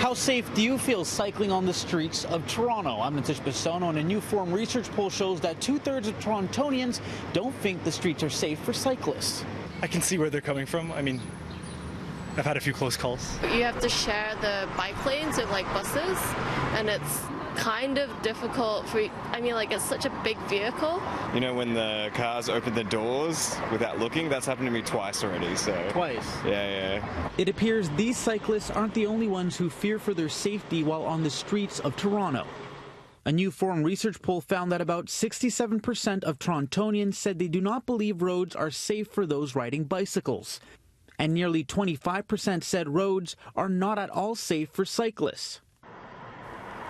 How safe do you feel cycling on the streets of Toronto? I'm Nitish Bissonauth, and a new Forum research poll shows that 2/3 of Torontonians don't think the streets are safe for cyclists. I can see where they're coming from. I mean, I've had a few close calls. You have to share the bike lanes with like buses, and it's kind of difficult for, it's such a big vehicle. You know, when the cars open the doors without looking, that's happened to me twice already, so. Twice? Yeah. It appears these cyclists aren't the only ones who fear for their safety while on the streets of Toronto. A new Forum research poll found that about 67% of Torontonians said they do not believe roads are safe for those riding bicycles. And nearly 25% said roads are not at all safe for cyclists.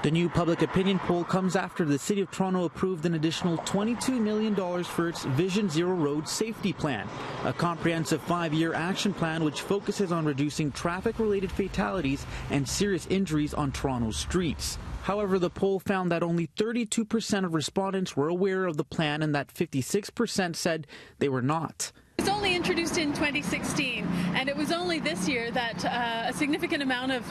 The new public opinion poll comes after the City of Toronto approved an additional $22 million for its Vision Zero Road Safety Plan, a comprehensive 5-year action plan which focuses on reducing traffic-related fatalities and serious injuries on Toronto's streets. However, the poll found that only 32% of respondents were aware of the plan and that 56% said they were not. It was only introduced in 2016, and it was only this year that a significant amount of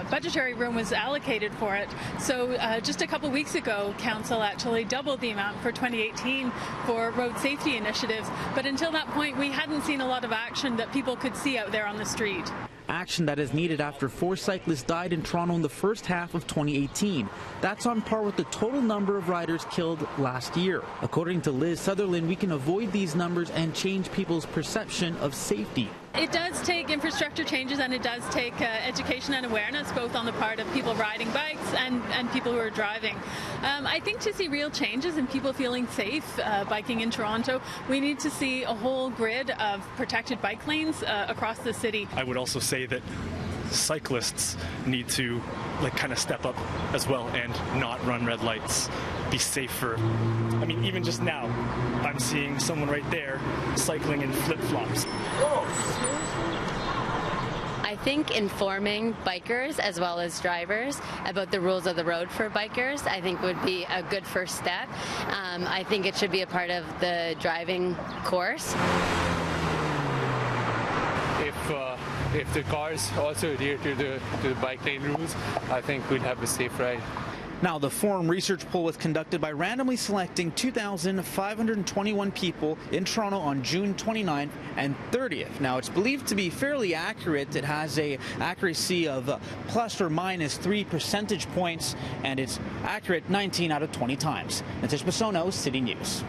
budgetary room was allocated for it. So just a couple weeks ago, Council actually doubled the amount for 2018 for road safety initiatives. But until that point, we hadn't seen a lot of action that people could see out there on the street. Action that is needed after 4 cyclists died in Toronto in the first half of 2018. That's on par with the total number of riders killed last year. According to Liz Sutherland, we can avoid these numbers and change people's perception of safety. It does take infrastructure changes, and it does take education and awareness, both on the part of people riding bikes and people who are driving. I think to see real changes in people feeling safe biking in Toronto, we need to see a whole grid of protected bike lanes across the city. I would also say that cyclists need to kind of step up as well and not run red lights, be safer. I mean, even just now, I'm seeing someone right there cycling in flip-flops. I think informing bikers as well as drivers about the rules of the road for bikers, I think would be a good first step. I think it should be a part of the driving course. If the cars also adhere to the bike lane rules, I think we'd have a safe ride. Now, the Forum research poll was conducted by randomly selecting 2,521 people in Toronto on June 29th and 30th. Now, it's believed to be fairly accurate. It has an accuracy of plus or minus 3 percentage points, and it's accurate 19 out of 20 times. Nitish Bissonauth, City News.